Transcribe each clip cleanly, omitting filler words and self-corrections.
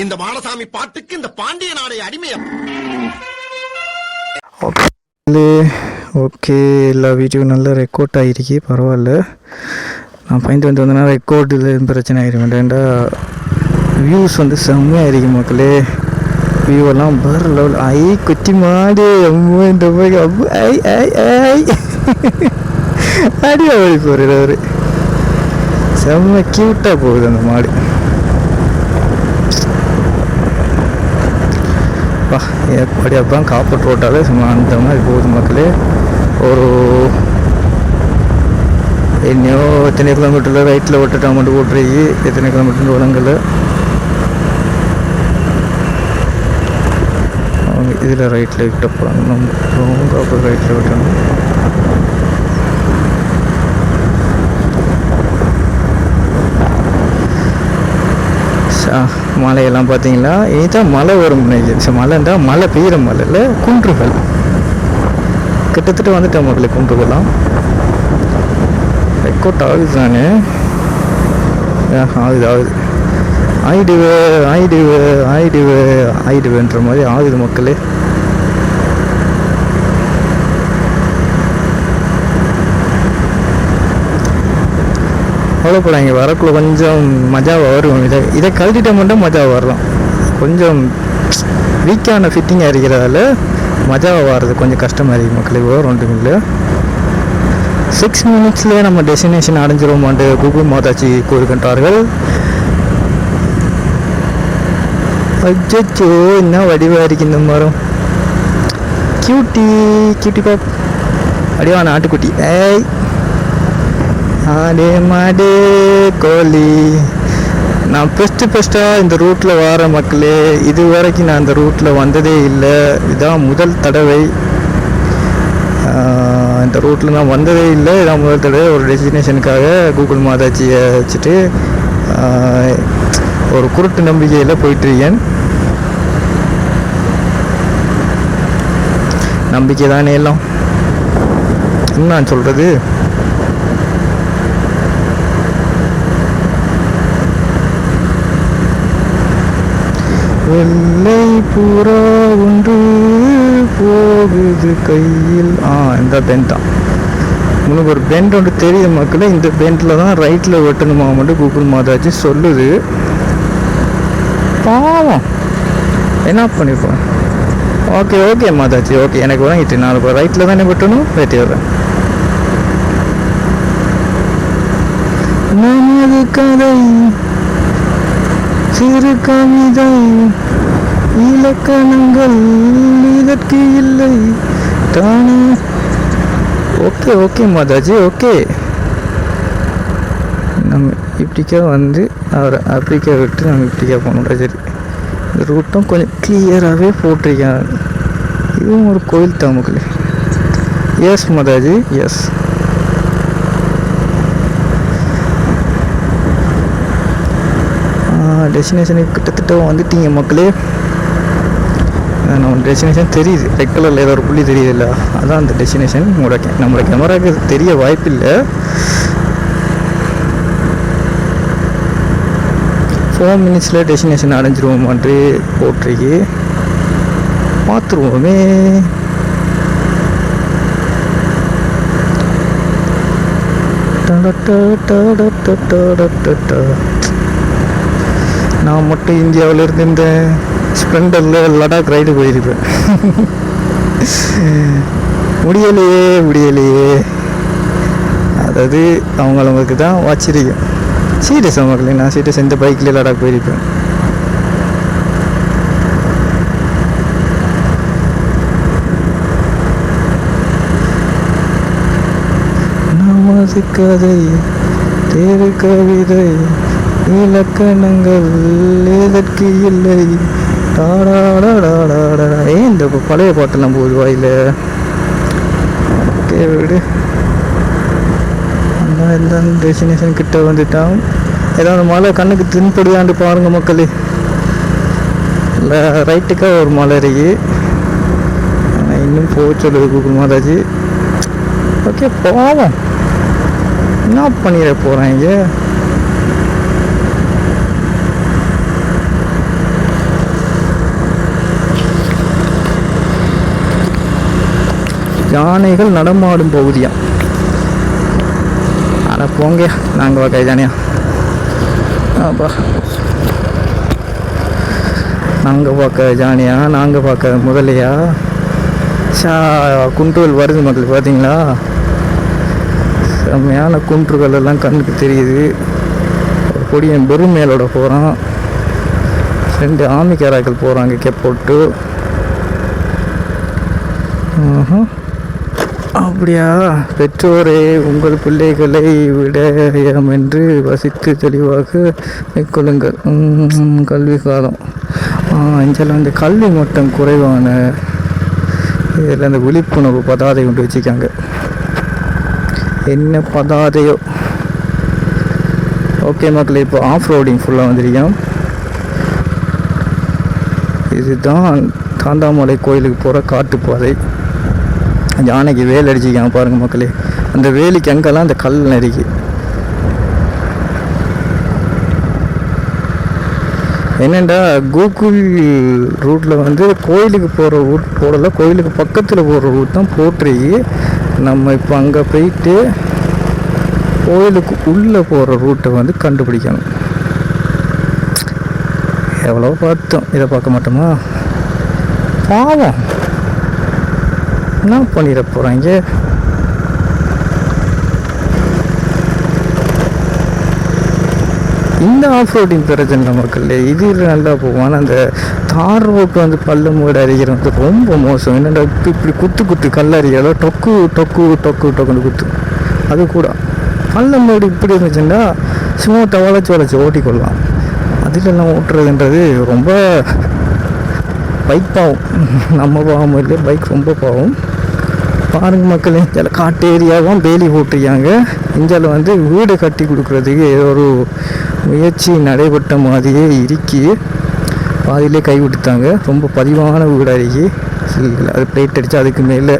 இந்த மாடசாமி பாட்டுக்கு இந்த பாண்டிய நாடை அடிமையா. ஓகே, எல்லா வீடியோவும் நல்லா ரெக்கார்ட் ஆகிருக்கு, பரவாயில்ல. நான் பயந்து வந்தேன்னா ரெக்கார்டில் பிரச்சனை ஆகிடும் வேண்டாம்டா. வியூஸ் வந்து செம்மையாக இருக்கும் மக்களே. வியூவெல்லாம் வேறு லெவல். ஐ குச்சி மாடு அம்மா இந்த போய் அம்மு ஐ ஐ ஐ அடி ஓடி போகிறார் அவர். செம்ம க்யூட்டாக போகுது அந்த மாடு. அப்படி அப்போ காப்பட் ரோட்டாலே சும்மா அந்த மாதிரி போகுது மக்களே. ஒரு என்னையோ எத்தனை கிலோமீட்டரில் ரைட்டில் விட்டுட்டா மட்டும் ஓட்டுறீங்க, எத்தனை கிலோமீட்டர் உலங்கில் அவங்க இதில் ரைட்டில் விட்ட போகிறாங்க. நம்ம அப்புறம் ரைட்டில் விட்டணும். மலையெல்லாம் பார்த்தீங்களா, இனிதான் மழை வரும் நினைக்கிறேன். மழைண்டா மழை பெய்கிற மழை இல்லை, குன்றுகள் கிட்டத்தட்ட வந்துட்டேன் மக்களே. குன்றுகள்லாம் ரெக்கார்ட் ஆகுது தானே, ஆகுது ஆயிடுவேன்ற மாதிரி ஆகுது மக்களே. அவ்வளோப்படாங்க வரக்குள்ள கொஞ்சம் மஜாவாக வரும். இதை கழட்டிட்ட மட்டும் மஜாவாக வரலாம். கொஞ்சம் வீக்கான ஃபிட்டிங்காக இருக்கிறதால மஜாவாக வர்றது கொஞ்சம் கஷ்டமாக இருக்குது மக்களே. ஒன்றும் இல்லை, 6 மினிட்ஸ்லேயே நம்ம டெஸ்டினேஷன் அடைஞ்சிருவோமான்ட்டு கூகுள் மாதாச்சி கூறுகின்றார்கள். அச்சோ, என்ன வடிவாக இருக்கு இந்த மரம். கியூட்டி பாப், அடிவா நாட்டுக்குட்டி. ஏய் ஆடே மாடே கோழி. நான் ஃபஸ்ட்டாக இந்த ரூட்டில் வர மக்களே. இது வரைக்கும் நான் இந்த ரூட்டில் வந்ததே இல்லை, இதான் முதல் தடவை. இந்த ரூட்டில் நான் வந்ததே இல்லை, இதான் முதல் தடவை. ஒரு டெஸ்டினேஷனுக்காக கூகுள் மாதாச்சியை வச்சுட்டு ஒரு குருட்டு நம்பிக்கையில் போயிட்டுருக்கேன். நம்பிக்கை தானே எல்லாம், என்ன சொல்கிறது. வெள்ளை புறா ஒன்று போகுது கையில். இந்த பெண்ட் தான். உங்களுக்கு ஒரு பெண்ட் ஒன்று தெரியுது மக்களே. இந்த பெண்டில் தான் ரைட்டில் வெட்டணுமா மட்டும் கூகுள் மாதாச்சு சொல்லுது. பாவம் என்ன பண்ணிப்போம். ஓகே மாதாச்சி, ஓகே எனக்கு வாங்கிட்டு நான் இப்போ ரைட்டில் தானே வெட்டணும், வெட்டி வர்றேன். நமது கதை சிறு கவிதை, இலக்கணங்கள் இதற்கு இல்லை தானே. Okay Mataji, okay. நம்ம இப்படிக்கா வந்து அவரை அப்படிக்கா விட்டு நம்ம இப்படிக்கா போகணும்டா. சரி, இந்த ரூட்டும் கொஞ்சம் கிளியராகவே போட்டிருக்காங்க. இதுவும் ஒரு கோயில் தான் மக்களே. S Mataji, S. டெஸ்டினேஷனுக்கு கிட்டத்தட்ட வந்துட்டீங்க மக்களே. நம்ம டெஸ்டினேஷன் தெரியுது, ரெட் கலரில் ஏதோ ஒரு புள்ளி தெரியுது இல்லை, அதான் அந்த டெஸ்டினேஷன். நம்மளோட கேமராவுக்கு தெரிய வாய்ப்பில்லை. 4 மினிட்ஸில் டெஸ்டினேஷன் அடைஞ்சிருவோம் மாதிரி போட்டிருக்கு. பார்த்துருவோமே. நான் மட்டும் இந்தியாவில் இருந்து இந்த ஸ்ப்ளெண்டரில் லடாக் ரைடு போயிருப்பேன். முடியலையே. அதாவது அவங்களுக்கு தான் வச்சிருக்கேன். சீரியஸ் அவங்களுக்கு நான் சீரியஸ் இந்த பைக்கில் லடாக் போயிருப்பேன். நமது கதை தேறு கவிதை, இலக்கணங்கள் எதற்கு இல்லை. இந்த பழைய பாட்டெல்லாம் போகுது வாயில். ஓகே விடு. எல்லாம் டெஸ்டினேஷன் கிட்ட வந்துட்டான். ஏதாவது மலை கண்ணுக்கு தின்படியாண்டு பாருங்க மக்களே. இல்லை ரைட்டுக்காக ஒரு மலை இருக்கு, ஆனால் இன்னும் போக சொல்லுது கூகுள் மாதாஜி. ஓகே போவோம். என்ன பண்ணிட போகிறாங்க. யானைகள் நடமாடும் பகுதியா? ஆனால் போங்க, நாங்கள் பார்க்க ஜானியா. அப்பா, நாங்கள் பார்க்க ஜானியா, நாங்கள் பார்க்க முதலையா? குன்றுகள் வருது மக்கள், பார்த்தீங்களா? செம்மையான குன்றுகள் எல்லாம் கண்ணுக்கு தெரியுது. ஒரு கொடியன் பெருமேலோட போகிறான். 2 ஆமிக்காராக்கள் போகிறாங்க கேப் போட்டு. அப்படியா? பெற்றோரே, உங்கள் பிள்ளைகளை விடயம் என்று வசித்து தெளிவாக மேற்கொள்ளுங்கள். கல்வி காலம் இதில் வந்து கல்வி மட்டம் குறைவான இதில் அந்த விழிப்புணர்வு பதாதை கொண்டு வச்சுக்காங்க. என்ன பதாதையோ? ஓகே மக்களே, இப்போ ஆஃப் ரோடிங் ஃபுல்லாக வந்துருக்கோம். இதுதான் காந்தாமலை கோயிலுக்கு போகிற காட்டுப்பாதை. யானைக்கு வேல் அடிச்சிக்காங்க பாருங்கள் மக்களே. அந்த வேலிக்கு அங்கெல்லாம் அந்த கல் நெருக்கி. என்னென்னா கூகுள் ரூட்டில் வந்து கோயிலுக்கு போகிற ரூட் போடலை, கோயிலுக்கு பக்கத்தில் போகிற ரூட் தான் போட்டிருக்கு. நம்ம இப்போ அங்கே போயிட்டு கோயிலுக்கு உள்ளே போகிற ரூட்டை வந்து கண்டுபிடிக்கணும். எவ்வளோ பார்த்தோம், இதை பார்க்க மாட்டோமா? பாவம், என்ன பண்ணிட போகிறாங்க? இந்த ஆஃப் ரோடிங் பிரச்சனை மக்கள் இது நல்லா போகும். ஆனால் அந்த தார் ரோட்டு வந்து பள்ளம் மூட அரிக்கிறது வந்து ரொம்ப மோசம். என்னென்னா இப்படி குத்து கல் அரிக்கிறதோ டொக்கு டொக்கு டொக்கு டொக்குன்னு குத்து. அது கூட பள்ளம் மூடு இப்படி இருந்துச்சுன்னா சும்மா வளைச்சி ஓட்டிக்கொள்ளலாம். அதிலெல்லாம் ஓட்டுறதுன்றது ரொம்ப பைக் பாவம். நம்ம பாவம் இல்லை, பைக் ரொம்ப பாவம். பாருங்க மக்களே, இதில் காட்டு ஏரியாவும் வேலி போட்டிருக்காங்க. இந்தியாவில் வந்து வீடு கட்டி கொடுக்குறதுக்கு ஏதோ ஒரு முயற்சி நடைபெற்ற மாதிரியே இருக்கி பாதியிலே கை விட்டுத்தாங்க. ரொம்ப பதிவான வீடாக இருக்கி. அது பிளேட் அடித்து அதுக்கு மேலே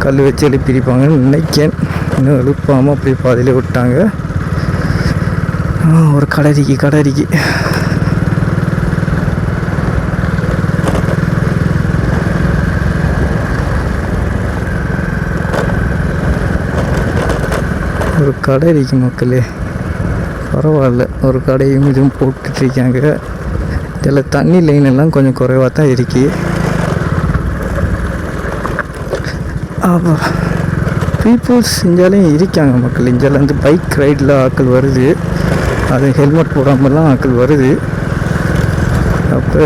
கல் வச்சு எழுப்பியிருப்பாங்கன்னு நினைக்கேன். இன்னும் எழுப்பாமல் அப்படியே பாதியிலே விட்டாங்க. ஒரு கடறிக்கு ஒரு கடை இருக்கு மக்களே. பரவாயில்ல, ஒரு கடையும் இதுவும் போட்டுட்ருக்காங்க. இதில் தண்ணி லைன் எல்லாம் கொஞ்சம் குறைவாக தான் இருக்கு. பீப்புள்ஸ் இந்தியாலையும் இருக்காங்க மக்கள். இந்தியாவில் வந்து பைக் ரைடில் ஆட்கள் வருது. அது ஹெல்மெட் போடாமலாம் ஆட்கள் வருது. அப்போ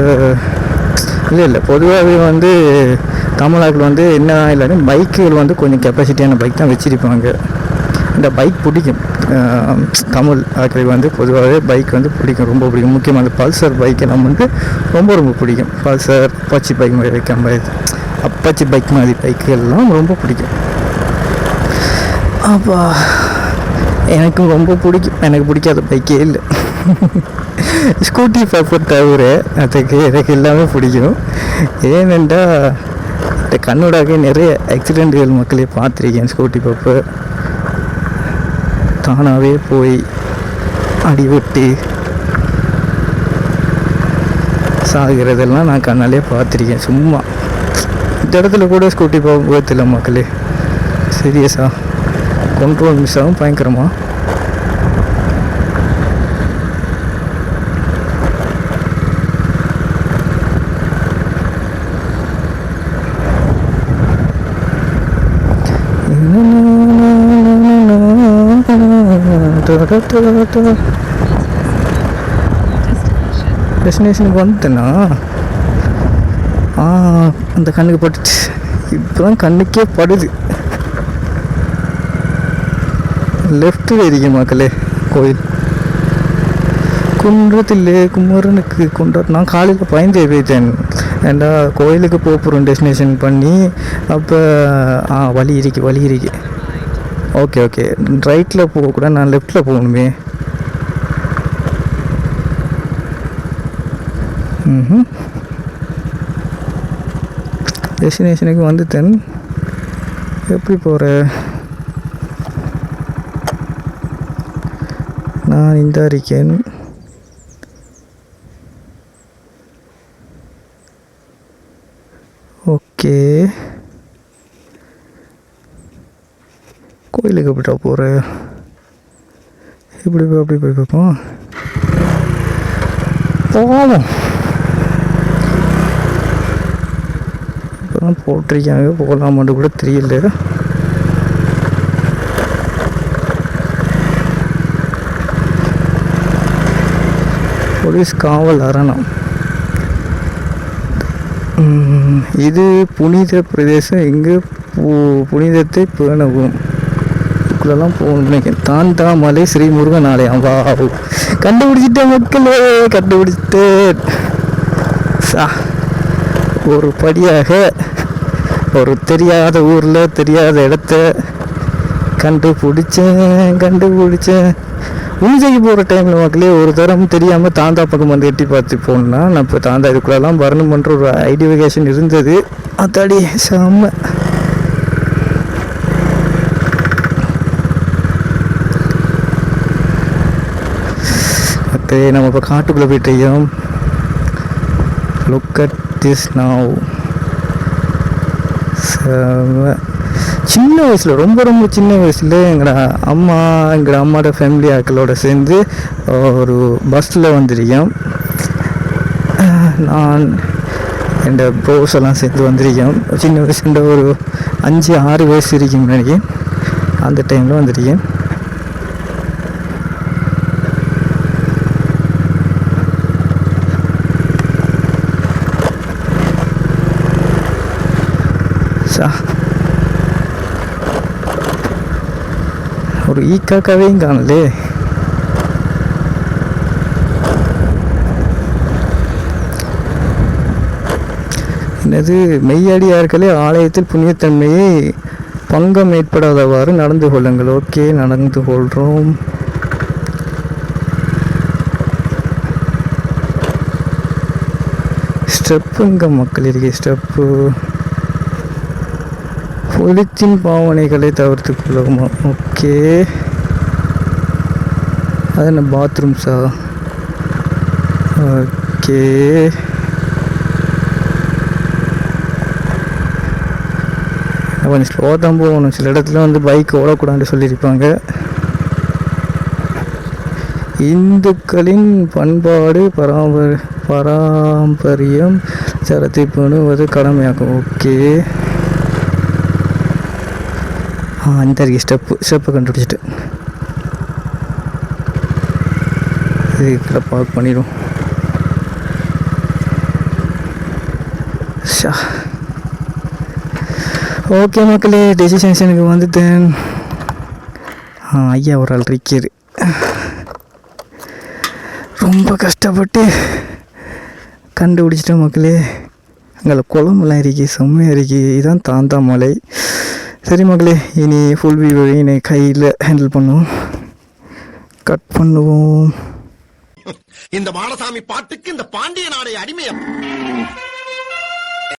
இல்லை பொதுவாகவே வந்து தமிழ்நாட்டில் வந்து என்ன இல்லைன்னா பைக்குகள் வந்து கொஞ்சம் கெப்பாசிட்டியான பைக் தான் வச்சுருப்பாங்க. இந்த பைக் பிடிக்கும். தமிழ் ஆட்களுக்கு வந்து பொதுவாகவே பைக் வந்து பிடிக்கும், ரொம்ப பிடிக்கும். முக்கியமாக அந்த பல்சர் பைக்கு நம்ம வந்து ரொம்ப பிடிக்கும். பல்சர், அப்பாச்சி பைக் மாதிரி அப்பாச்சி பைக் மாதிரி பைக்குகள்லாம் ரொம்ப பிடிக்கும். அப்பா, எனக்கும் ரொம்ப பிடிக்கும். எனக்கு பிடிக்காத பைக்கே இல்லை. ஸ்கூட்டி பேப்பர் தவிர அதுக்கு எனக்கு எல்லாமே பிடிக்கும். ஏனென்றா இந்த கண்ணூடாக நிறைய ஆக்சிடெண்ட்டுகள் மக்களே பார்த்துருக்கேன். ஸ்கூட்டி பேப்பர் தானாகவே போய் அடிபட்டு சாகிறதெல்லாம் நான் கண்ணாலே பார்த்துருக்கேன். சும்மா இந்த இடத்துல கூட ஸ்கூட்டி போகல மக்களே. சீரியஸா கண்ட்ரோல் மிஸ் ஆகும் பயங்கரமா. டெஸ்டினேஷனுக்கு வந்துட்டேன்னா அந்த கண்ணுக்கு பட்டுச்சு. இப்போ தான் கண்ணுக்கே படுது. லெஃப்ட்டில் இருக்கு மக்களே கோயில். குன்றத்திலே குமரனுக்கு குன்ற. நான் காலையில் பயந்தே போயிட்டேன். ஏண்டா கோயிலுக்கு போகிறோம் டெஸ்டினேஷன் பண்ணி. அப்போ வழி இருக்கு. ஓகே ரைட்டில் போகக்கூட, நான் லெஃப்டில் போகணுமே. டெஸ்டினேஷனுக்கு வந்துட்டேன். எப்படி போகிற? நான் இந்த இருக்கேன். ஓகே, கோயிலுக்கு எப்படிடா போகிற? இப்படி போய் அப்படி போய் பார்ப்போம். போவோம். இப்போ தான் போட்டிருக்காங்க, போகலாமான்னு கூட தெரியல. போலீஸ் காவல் அரணம். இது புனித பிரதேசம். இங்கு புனிதத்தை பேணவும் இதுக்குள்ளெல்லாம் போகணும் நினைக்கிறேன். தாந்தாமலை ஸ்ரீ முருகன் ஆலயம். வா, கண்டுபிடிச்சிட்டேன் மக்களே, கண்டுபிடிச்சிட்டேன். ஒரு படியாக ஒரு தெரியாத ஊரில் தெரியாத இடத்த கண்டுபிடிச்சேன். உஞ்சைக்கு போகிற டைமில் மக்களே ஒரு தரம் தெரியாமல் தாந்தா பக்கம் வந்து எட்டி பார்த்து போகணுன்னா நான் இப்போ தாந்தா இதுக்குள்ளெல்லாம் வரணுமன்ற ஒரு ஐடிஃபிகேஷன் இருந்தது. அத்தாடி செம்ம. ஓகே, நம்ம இப்போ காட்டுக்குள்ளே போயிட்டோம். Look at this now. செம்ம. சின்ன வயசில், ரொம்ப ரொம்ப சின்ன வயசில் எங்களோட அம்மாவோட ஃபேமிலி ஆட்களோட சேர்ந்து ஒரு பஸ்ஸில் வந்திருக்கேன். நான் என் ப்ரோஸ் எல்லாம் சேர்ந்து வந்திருக்கேன். சின்ன வயசுன்ற ஒரு 5-6 வயசு இருக்கும் நினைக்கிறேன். அந்த டைமில் வந்திருக்கேன். ஒரு ஈக்காக்காவையும் காணலே. என்னது, மெய்யடியார்களே ஆலயத்தில் புண்ணியத்தன்மையை பங்கம் ஏற்படாதவாறு நடந்து கொள்ளுங்கள். ஓகே, நடந்து கொள்கிறோம். ஸ்டெப்பு இங்கே மக்கள் இருக்கு. ஸ்டெப்பு பொலித்தின் பாவனைகளை தவிர்த்து கொள்ளுமா. ஓகே, அது என்ன பாத்ரூம்ஸா? ஓகே, கொஞ்சம் ஸ்லோவாக தான் போகணும். சில இடத்துல வந்து பைக் ஓடக்கூடாதுன்னு சொல்லியிருப்பாங்க. இந்துக்களின் பண்பாடு பாரம்பரியம் சரத்தை பண்ணுவது கடமையாகும். ஓகே, இந்த ஸ்டெப்பை கண்டுபிடிச்சிட்டு இதுக்குள்ள பார்க் பண்ணிடும். ஓகே மக்களே, டெசிஷனுக்கு வந்துட்டேன். ஐயா ஒரு ஆள் இருக்காரு. ரொம்ப கஷ்டப்பட்டு கண்டுபிடிச்சிட்டேன் மக்களே. அங்கே குளமெல்லாம் இருக்கு, செம்மையாக இருக்கு. இதுதான் தாந்தாமலை. சரி மக்களே, இனி ஃபுல் வீடியோவை என்னை கையில் ஹேண்டில் பண்ணுவோம். கட் பண்ணுவோம். இந்த மாடசாமி பாட்டுக்கு இந்த பாண்டிய நாடை அடிமையா.